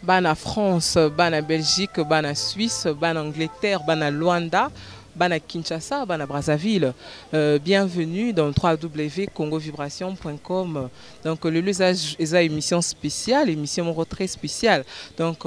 bana France, bana Belgique, bana Suisse, bana Angleterre, bana Luanda, bana Kinshasa, bana Brazzaville. Bienvenue dans www.congovibration.com. Donc le l'usage est une émission spéciale, émission très spéciale. Donc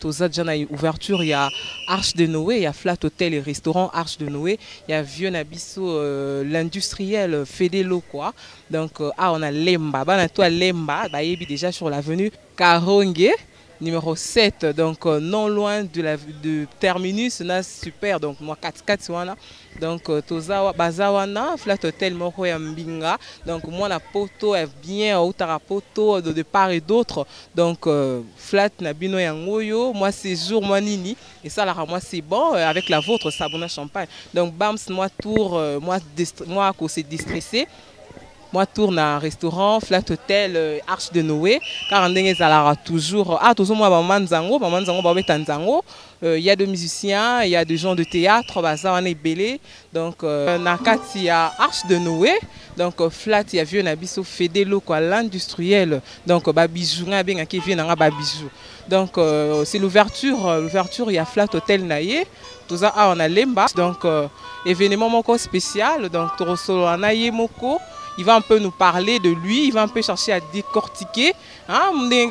tous les ouverture, il y a Arche de Noé, il y a Flat Hotel et Restaurant Arche de Noé, il y a Vieux Nabisso, l'industriel Fédélo quoi. Donc on a Lemba, bana toi Lemba, bah déjà sur l'avenue Karongue. Numéro 7, donc non loin de terminus, na super, donc moi 4 wana. Donc toza bazawana flat hotel moko ya mbinga. Donc moi la poto est bien au tarapoto de part et d'autre. Donc flat na bino ya ngoyo, moi séjour moi nini et ça là moi c'est bon avec la vôtre sabona champagne. Donc bams moi tour moi ko c'est distressé. Moi tourne à un restaurant, Flat Hotel, Arche de Noé, car on a toujours moi Manzango, il y a des musiciens, il y a des gens de théâtre, on est belé. Donc il y a Arche de Noé, donc Flat il y a vieux nabiso Fédélo quoi l'industriel, donc babijou bien qui vient dans babijou. Donc c'est l'ouverture il y a Flat Hotel naïe, tout ça on a Lemba, donc événement moko spécial, donc Torosolo naïe moko. Il va un peu nous parler de lui, il va un peu chercher à décortiquer. Là, on est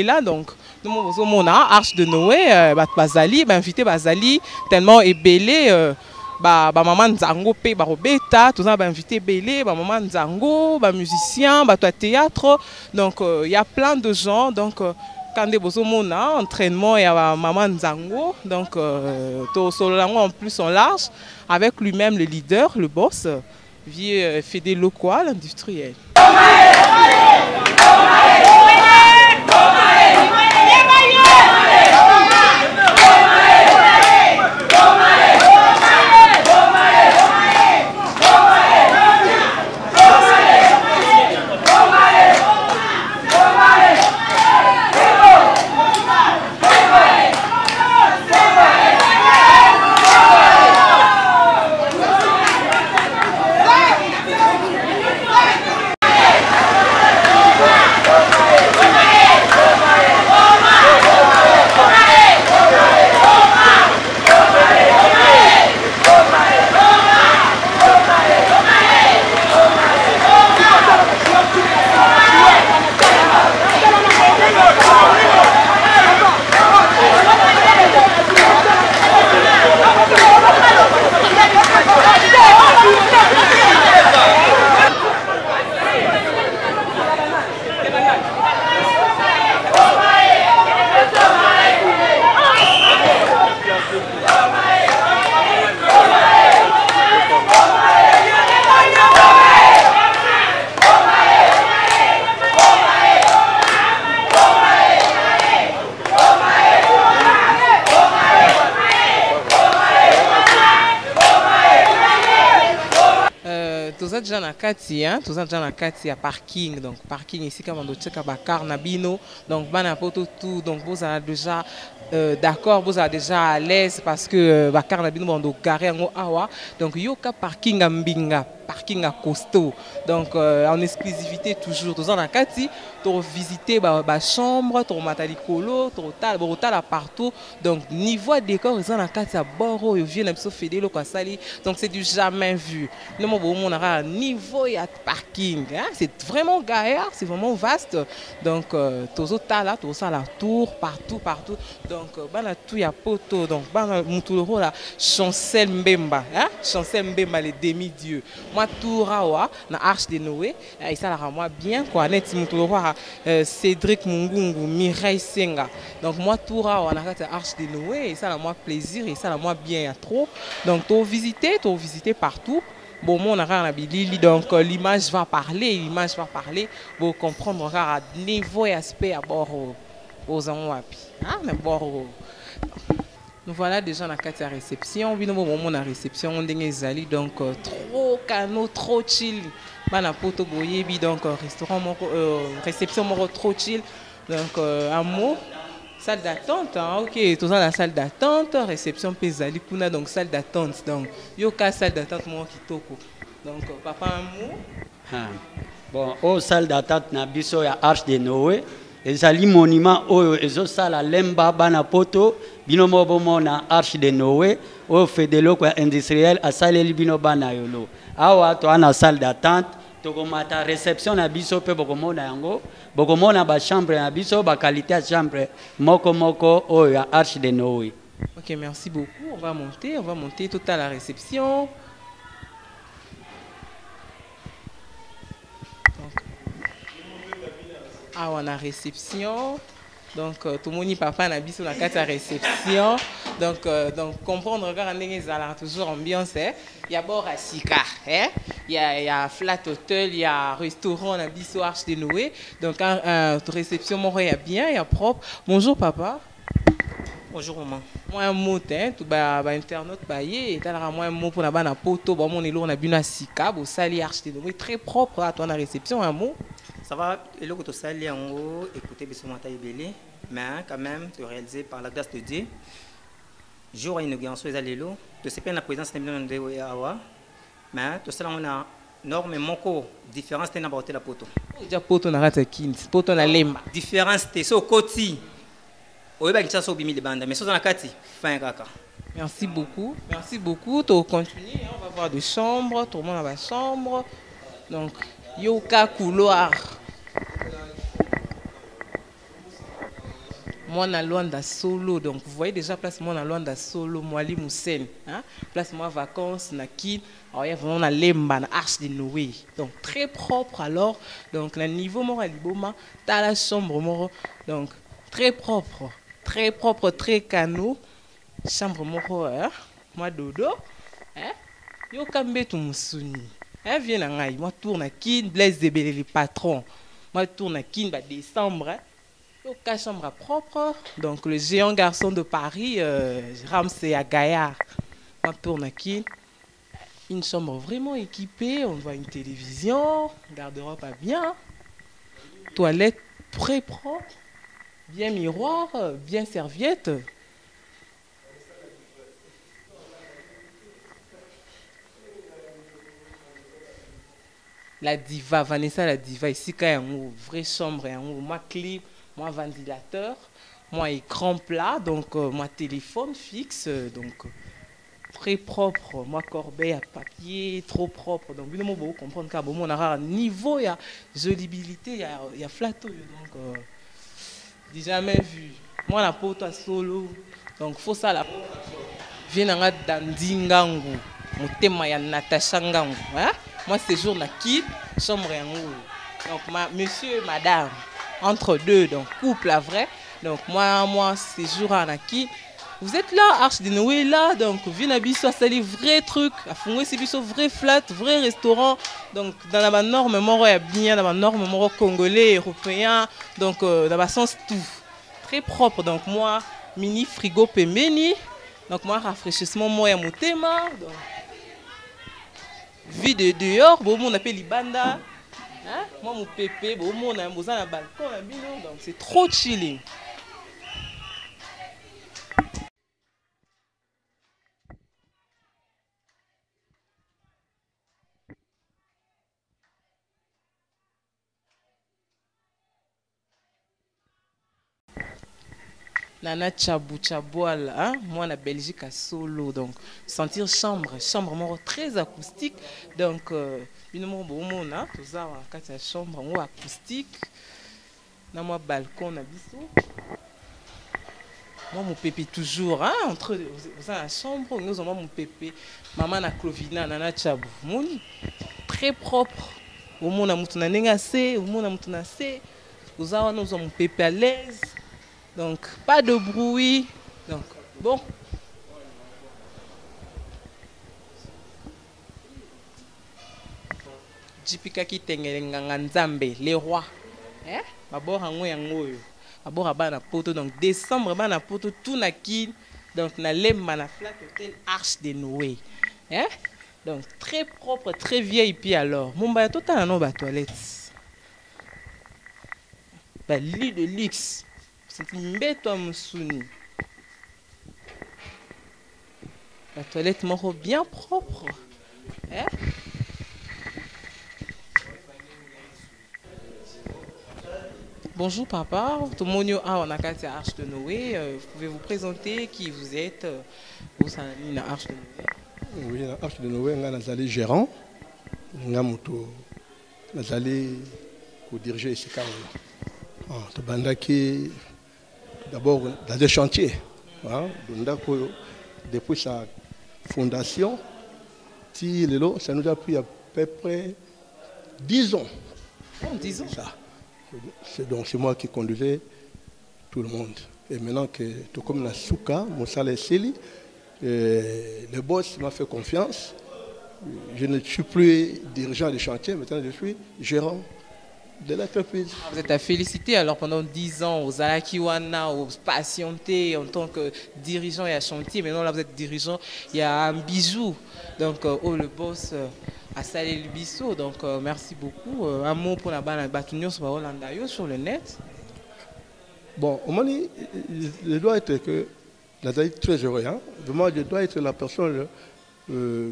là, donc nous avons Arche de Noé, Bazali, invité Bazali, tellement ébélé. Maman Nzango pe barobeta, tout ça invité belé, maman Nzango, musicien, théâtre. Donc il y a plein de gens. Donc quand des bozomona entraînement et maman Nzango, donc tout solo en plus en large avec lui-même le leader, le boss. Vieux Fédélo quoi, l'industriel. Tous déjà na kati ya parking, donc parking ici comme on doit checker bakar nabino, donc bana poto tout, donc vous avez déjà d'accord, vous êtes déjà à l'aise parce que bakar nabino on doit garer en awa, donc yoka parking à mbinga, parking à costaud, donc en exclusivité toujours tous na kati, pour visiter ba chambre, pour matalikolo, pour tal partout, donc niveau décor ils ont na kati à boro, ils viennent absolument Fédélo quoi sali, donc c'est du jamais vu. Le moment où on aura un niveau et parking, hein? C'est vraiment gaillard, c'est vraiment vaste. Donc tous là, tout ça la tour partout, donc tout y a poto, donc mutuloro la Chancel Mbemba, hein? Chancel Mbemba les demi-dieux. Moi tout rawa na Arche de Noé, et ça la moi bien quoi, net mutuloro Cédric Mungungu, Mireille Senga. Donc moi tout rawa na Arche de Noé, et ça la moi plaisir, et ça la moi bien trop. Donc tu visiter partout. Bon, mon donc l'image va parler, pour comprendre à niveau et aspect à bord aux enwapi. Nous voilà déjà dans la réception. La réception, on est donc trop canot, trop chill. Donc restaurant, réception trop chill. Donc un mot. Salle d'attente, hein? Ok, tout ça la salle d'attente, réception pesali kuna donc salle d'attente, donc yoka salle d'attente moi kitoko. Donc papa un mot. Bon, au salle d'attente na biso ya Arche de Noé, ezali monument oyo ezosala lemba bana poto bino mobomona Arche de Noé oyo fedeloko ya industriel asaleli bino bana yolo awa to ana salle d'attente tokomata réception na biso pe bokomona yango bokomona ba chambre na biso ba qualité ya chambre moko moko oyo ya Arche de Noé. Ok, merci beaucoup. On va monter tout à la réception. Ah, on a réception. Donc, tout le monde papa n'a bis sur la carte à réception. Donc comprendre, regardez, toujours ambiance. Il y a bord à Sika, il y a Flat Hotel, il y a restaurant, à bis Arche de Noé. Donc, réception, il y a bien, il y a propre. Bonjour, papa. Bonjour maman. Moi un mot tout internaute et moi un mot pour la bana poto mon élo on a bien à Sika au sali Arche de Noé très propre à toi la réception un mot. Ça va et le côté sali en haut écoutez bien mon taille belé mais quand même te réalisé par la grâce de Dieu. Jour à inauguration les allélo de c'est bien la présence de de awa mais tout ça on a énormément de différence t'es n'aborder la poto. Déjà poto na rate kin poto na lemba. Différence t'es so côté. Merci beaucoup. Merci beaucoup. Tu continues. On va voir des chambres. Tout le monde a la chambre. Donc, yoka couloir. Moi, on a loin de solo. Donc, vous voyez déjà, place moi, on a loin de solo. Moi, li Moussen. Place moi, vacances, na kid. Alors, il y a vraiment la lemba, la Arche de Noé. Donc, très propre alors. Donc, le niveau, moi, liboma, t'as la chambre, moi. Donc, très propre. Très propre, très canot. Chambre moko, moi dodo. Yo kambe tu musuni. Viens na ngai, moi tourne à kin, Blaise Debele le patron. Moi tourne à kin, décembre. Yo ka chambre propre. Donc le géant garçon de Paris, Ramsey à Gaillard. Moi tourne à kin. Une chambre vraiment équipée, on voit une télévision, garde-robe pas bien. Toilette très propre. Bien miroir, bien serviette. La diva, Vanessa la diva, ici quand il y a une vraie chambre, moi clip, moi ventilateur, moi écran plat, donc moi téléphone fixe, donc très propre, moi corbeille à papier, trop propre. Donc vous pouvez comprendre qu'à bon, on a un niveau, il y a jolibilité, il y a flatteur, donc j'ai jamais vu. Moi, la porte à solo. Donc, faut ça la viens dans Dandingangu. Mon thème, il y a Natacha Ngangu. Moi, séjour na kid, chambre en haut. Donc, monsieur et madame, entre deux, donc couple à vrai. Donc, moi, séjour en kid. Vous êtes là, Arche de Noé là, donc Vinabiso, c'est les vrais trucs. À Fongwe, c'est biso vrai flat, vrai restaurant. Donc dans la norme, il y a bien, dans la norme, congolais, européen, donc dans le sens tout. Très propre, donc moi, mini frigo pemeni. Donc moi, rafraîchissement, moi, il y a mon thème. Vie de dehors, bon, on appelle Libanda. Moi, mon pépé, bon, on a un balcon, donc c'est trop chilling. Nana Chabouala, moi en Belgique à solo, donc sentir chambre très acoustique, donc une bon na tout ça quand la chambre acoustique, na moi balcon na biso, moi mon pépé toujours entre vous la chambre nous avons mon pépé, maman na Clovina Nana Chabou, très propre, au monde na mutuna nengase, au monde na mutuna se, nous avons mon pépé à l'aise. Donc, pas de bruit. Donc, bon. Jipika ki tengelenganga nzambe, les rois. Babor hango yango yo. Babor abana poto donc décembre bana poto tout na ki donc na lemba na Flat Hotel Arche de Noé. Donc très propre, très vieille puis alors. Mon ba tout na no ba toilette. Ba lit de luxe. C'est une bête à Moussouni. La toilette mort bien propre. Bonjour papa, Tomonio A on a quatre Arche de Noé. Vous pouvez vous présenter qui vous êtes au sein de la Arche de Noé? Oui, la Arche de Noé, on a allé gérant, on a allé diriger ici. D'abord dans des chantiers, depuis sa fondation, ça nous a pris à peu près 10 ans. 10 ans. C'est moi qui conduisais tout le monde. Et maintenant que tout comme la Souka, mon salaire Seli, le boss m'a fait confiance. Je ne suis plus dirigeant des chantiers, maintenant je suis gérant de l'entreprise. Vous êtes à féliciter alors pendant 10 ans aux Alakiwana, aux patientés en tant que dirigeant et à chantier. Maintenant là vous êtes dirigeant, il y a un bijou. Donc le boss a salé le biseau. Donc merci beaucoup. Un mot pour la Batunion sur le net. Bon, au moment je dois être très heureux. Hein? Vraiment, je dois être la personne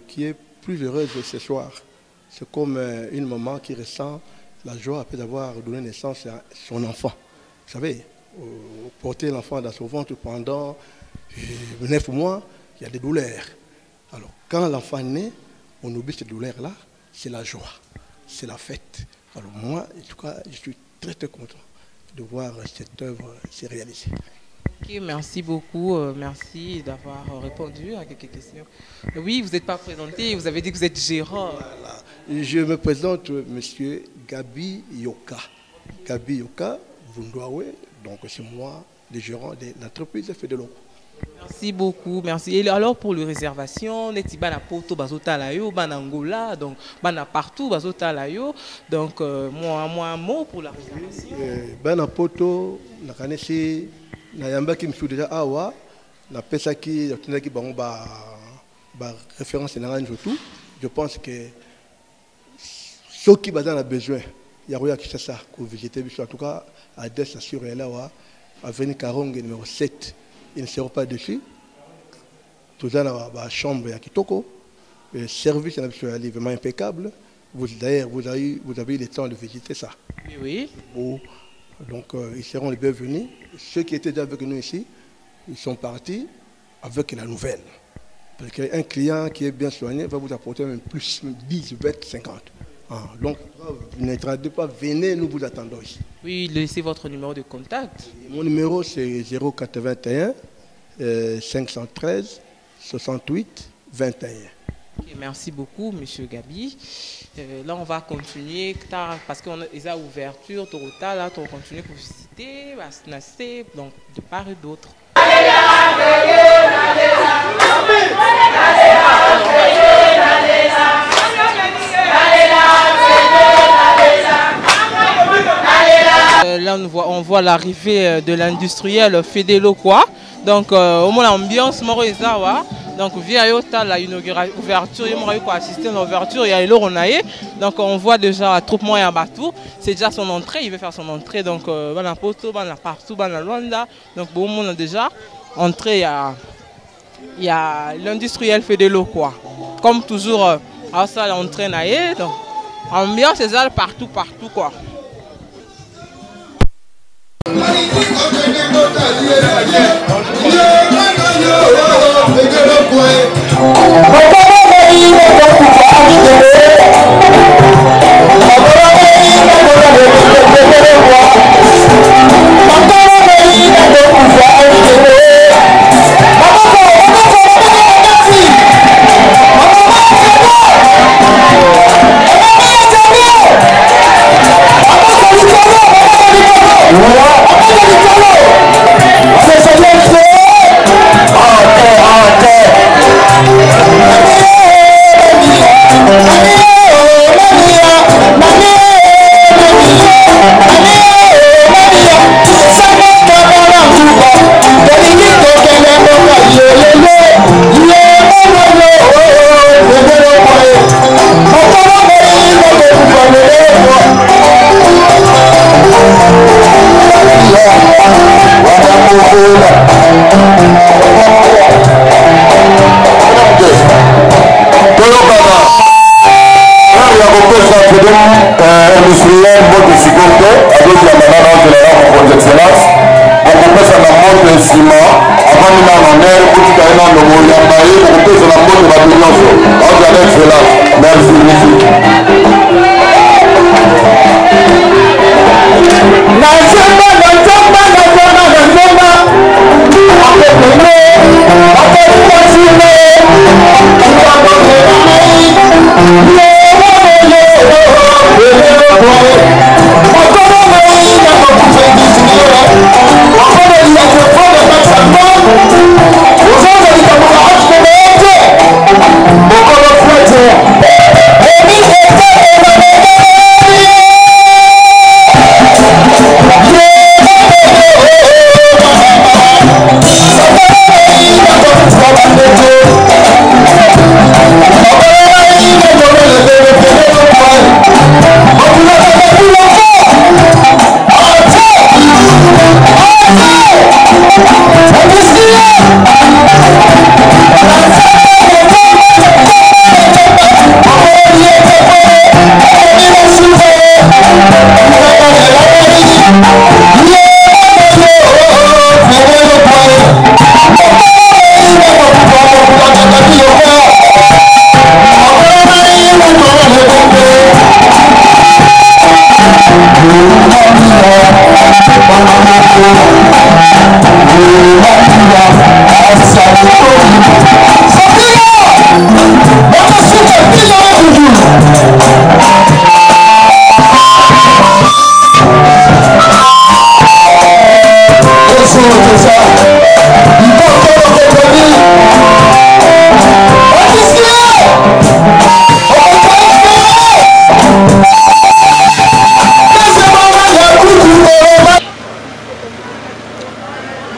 qui est plus heureuse ce soir. C'est comme une maman qui ressent la joie après avoir donné naissance à son enfant. Vous savez, porter l'enfant dans son ventre pendant 9 mois, il y a des douleurs. Alors, quand l'enfant est né, on oublie cette douleur-là, c'est la joie, c'est la fête. Alors moi, en tout cas, je suis très très content de voir cette œuvre se réaliser. Okay, merci beaucoup, merci d'avoir répondu à quelques questions. Oui, vous n'êtes pas présenté, vous avez dit que vous êtes gérant. Voilà. Je me présente, monsieur Gabi Yoka. Gabi Yoka, Vundwawe, donc c'est moi, le gérant de l'entreprise Fedelo. Merci beaucoup, merci. Et alors pour les réservations, neti bana poto bazota layo, bana Angola, donc bana partout bazota layo. Donc moi un mot pour la réservation. Bana poto na kanesi na yamba ki msu déjà awa na pesa ki tindaki bango ba référence na ngani tout. Je pense que ceux qui bazan a besoin ya roya ki ça ko visiter en tout cas à des sur là wa avenue Karonge numéro 7. Ils ne seront pas dessus. Tout ça dans la chambre à Kitoko. Le service est vraiment impeccable. D'ailleurs, vous avez eu le temps de visiter ça. Oui. Donc, ils seront les bienvenus. Ceux qui étaient déjà avec nous ici, ils sont partis avec la nouvelle. Parce qu'un client qui est bien soigné va vous apporter même plus, 10, 20, 50. Donc, ne tardez pas, venez, nous vous attendons ici. Oui, laissez votre numéro de contact. Mon numéro c'est 081 513 68 21. Okay, merci beaucoup, monsieur Gabi. Là, on va continuer parce qu'on a déjà ouverture, là, on va continuer pour visiter, donc de part et d'autre. Là, on voit l'arrivée de l'industriel Fedelo quoi. Donc, au moins l'ambiance moroisawa. Donc, via la ouverture, il y a assister à l'ouverture, il y a l'Oronaye. Donc, on voit déjà attroupement et un bateau. C'est déjà son entrée, il veut faire son entrée. Donc, dans la Poto, dans la partout, dans la Luanda. Donc, bon, on a déjà entré, il y a l'industriel Fedelo quoi. Comme toujours, à ça, l'entrée naïe. Donc, ambiance, c'est ça partout quoi. industriel, votre sécurité, avec la manière de la vos excellences, okopesa na moto nsima avant mina na mer kotikali na ndongo yamba ye okopesa na moto bato nyonso ozala excellence. Merci monsieur.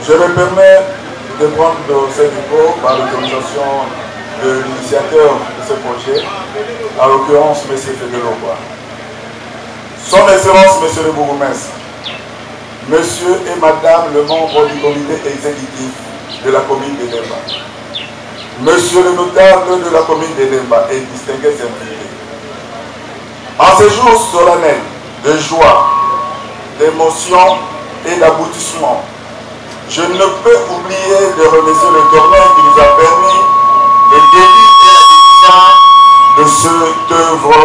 Je me permets de prendre ce micro par l'autorisation de l'initiateur de ce projet, en l'occurrence M. Fédérois. Son Excellence, M. le Bourgmestre, Monsieur et Madame le membre du comité exécutif de la commune de Demba, Monsieur le notable de la commune de Demba et distingués invités, en ce jour solennel de joie, d'émotion et d'aboutissement, je ne peux oublier de remercier l'Éternel qui nous a permis le début et la débutation de cette œuvre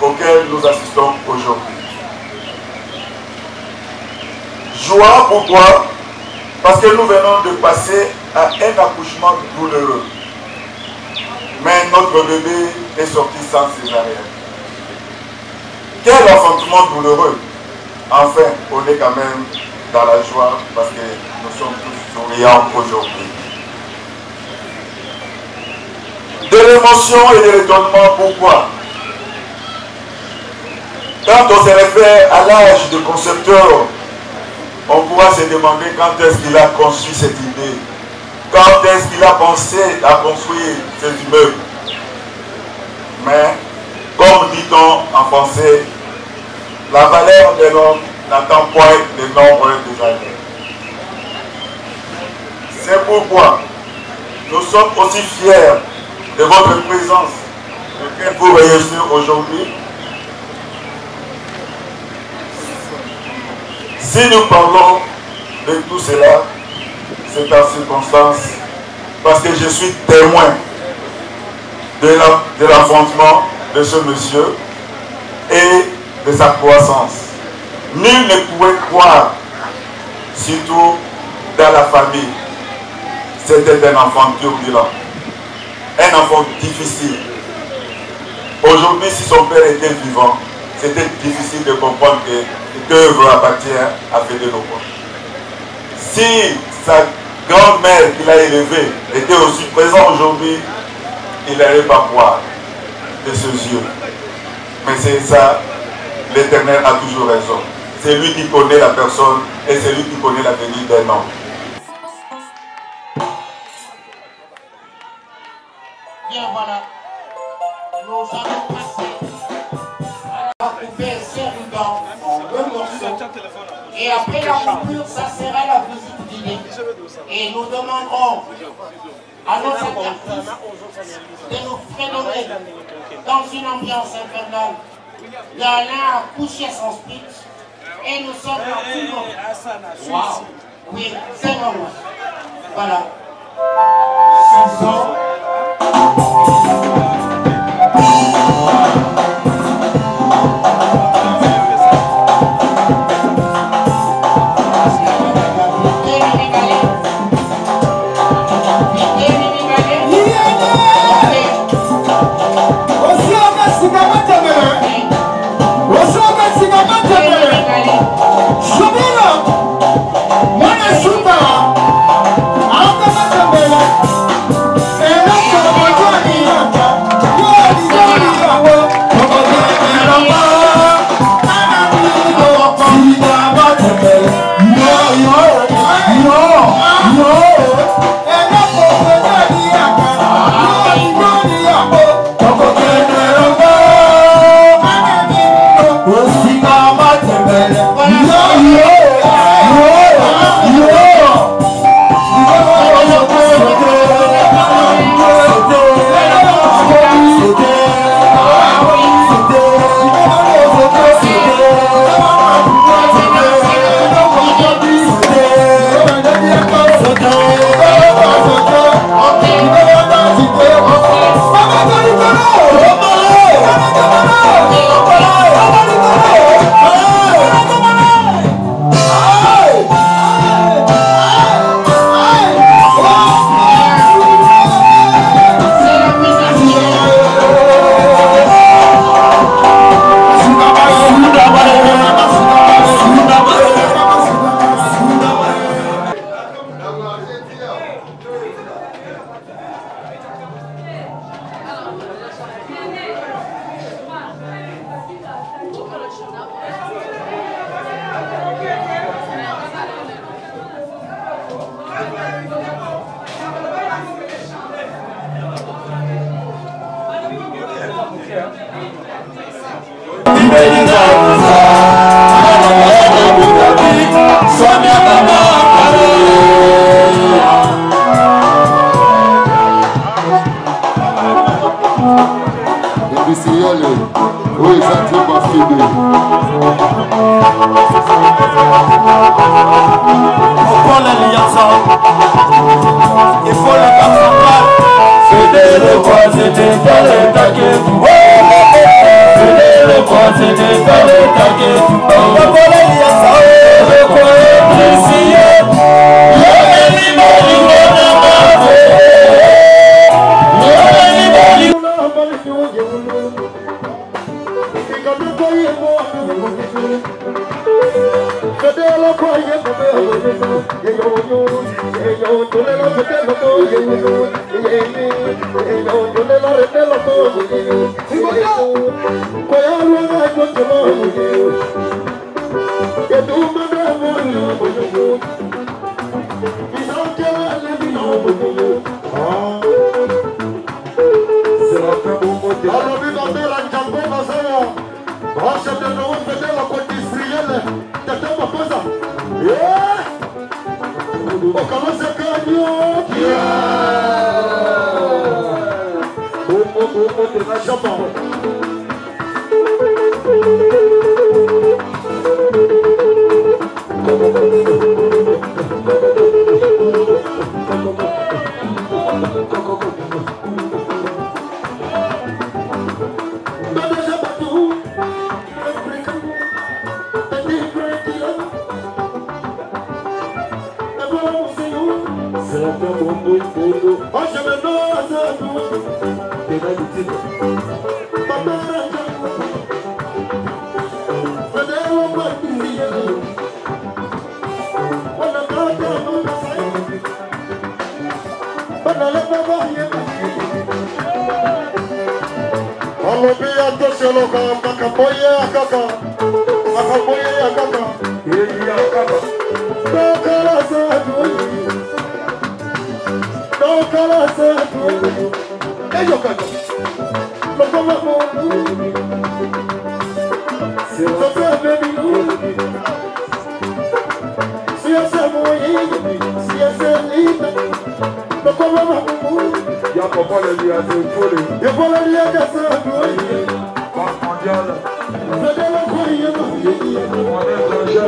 auquel nous assistons aujourd'hui. Joie, pourquoi? Parce que nous venons de passer à un accouchement douloureux. Mais notre bébé est sorti sans césarienne. Quel enfantement douloureux! Enfin, on est quand même dans la joie parce que nous sommes tous souriants aujourd'hui. De l'émotion et de l'étonnement, pourquoi? Quand on se réfère à l'âge de concepteur, on pourra se demander quand est-ce qu'il a conçu cette idée, quand est-ce qu'il a pensé à construire ces immeubles. Mais, comme dit-on en français, la valeur de l'homme n'attend point le nombre des années. C'est pourquoi nous sommes aussi fiers de votre présence, que vous réussissez aujourd'hui. Si nous parlons de tout cela, c'est en circonstance, parce que je suis témoin de l'affrontement de ce monsieur et de sa croissance. Nul ne pouvait croire, surtout dans la famille, c'était un enfant turbulent, un enfant difficile. Aujourd'hui, si son père était vivant, c'était difficile de comprendre que cette œuvre appartient à Fédérois. Si sa grand-mère qu'il a élevée était aussi présente aujourd'hui, il n'allait pas croire de ses yeux. Mais c'est ça, l'Éternel a toujours raison. C'est lui qui connaît la personne et c'est lui qui connaît l'avenir d'un homme. Bien voilà, nous allons passer à la coupée Céridan en 2 morceaux. Et après la coupure, ça sera la visite guidée. Et nous demanderons à nos artistes de nous fredonner dans une ambiance infernale. Il y en a à coucher son speech. Et nous sommes dans tout le monde. Wow. Oui, c'est vraiment. Voilà. 6 ans. Oui, ça tient pas fini. On prend l'alliance. Il faut le cap central. C'était le point, c'était pas le taquet. C'était le point, c'était pas le taquet. On prend l'alliance. Le point est précieux. Mondial.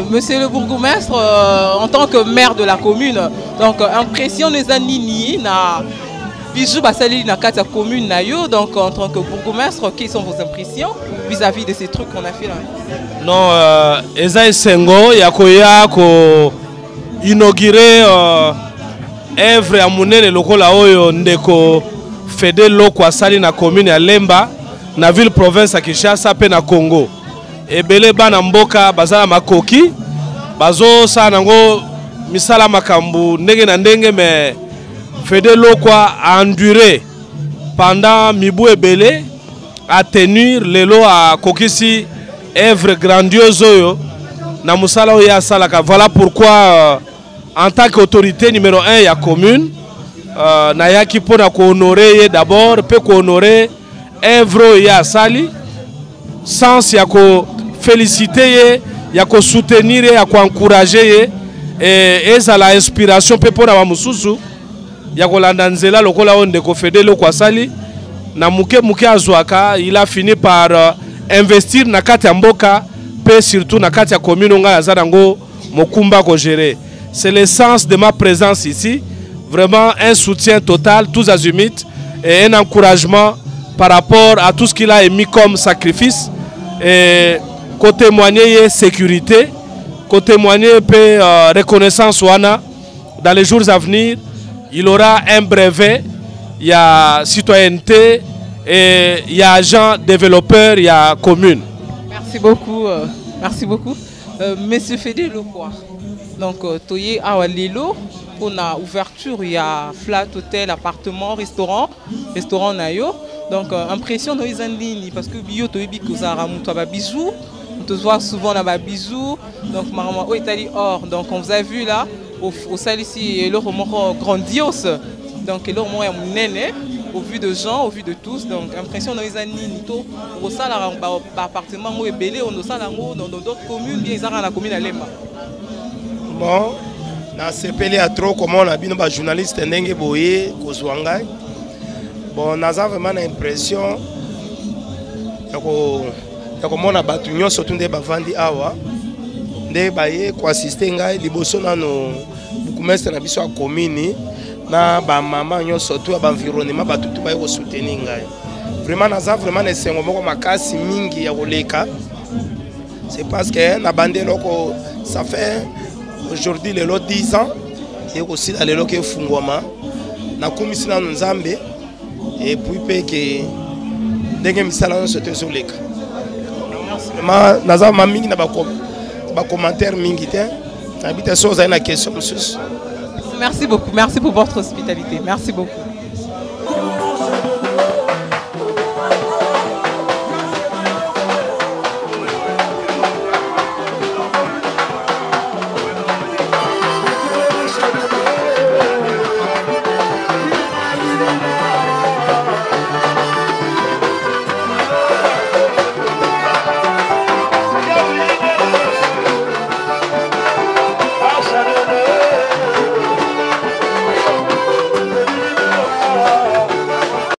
Monsieur le bourgmestre, en tant que maire de la commune, donc impression les anini na bijou basali na kata commune na yo, donc en tant que bourgmestre, quelles sont vos impressions vis-à-vis de ces trucs qu'on a fait là? Non, Ezaï Sengo yakoya ko inaugurer œuvre ya munene lokola oyo ndeko Fede Loko asali na commune ya Lemba na ville province ya Kinshasa pe na Congo. Ebele bana mboka bazala makoki bazo sa nango misala makambu ndenge na ndenge, mais Fede Loko a enduré pendant mibu ebele a tenir lelo a kokisi œuvre grandiose oyo na musala oyo asalaka. Voilà pourquoi en tant qu'autorité numéro 1 ya commune na yaki pona ko honorer d'abord pe ko honorer œuvre ya sali sans ya ko féliciter, il y a qu'à soutenir, il y a qu'à encourager, et ça la inspiration peut pour la mususu, il y a qu'à l'andanzela le cola on de Fede Loko sali, na muke azwaka, il a fini par investir na kati ya mboka, pe surtout na kati ya commune nga azarango mokumba ko gérer. C'est l'essence de ma présence ici, vraiment un soutien total, tous azimuts, et un encouragement par rapport à tout ce qu'il a émis comme sacrifice. Et côté témoigner sécurité, côté témoigner reconnaissance wana, dans les jours à venir, il aura un brevet, il y a citoyenneté et il y a agent développeur, il y a commune. Merci beaucoup, merci beaucoup. Monsieur Fede Loko, donc toye awa lelo pour la ouverture, il y a flat hôtel, appartement, restaurant nayo. Donc impression dans les andini parce que bio to ebi kozara muto ba bisous. On te voit souvent là-bas bisous, donc maman oh Italie or, donc on vous a vu là au salle ici et le roman grandiose, donc le roman est monene au vu de gens, au vu de tous, donc impression dans les années nito au salle appartement où est belé on salle dans d'autres communes bien ils ont la commune à Lemba. Bon, na sepeli à trop comment on a bien ba journaliste ndenge boye kozwanga. Bon, on a vraiment l'impression que mona batu nyonso tunde bavandi awa nde baye ko assister ngai liboso na no bourgmestre na biso ya commune na ba mama nyonso to ba environnement batu to baye ko soutenir ngai. Vraiment naza vraiment esengo moko makasi mingi ya koleka. C'est parce que na bande loko ça fait aujourd'hui le 10 ans et aussi dans le loko fungwama na komisi na Nzambe et puis que ndenge misala nyonso te zoleka. Naza ma mingi na ba commentaire mingi te na bita so za na question monsieur. Merci beaucoup, merci pour votre hospitalité, merci beaucoup.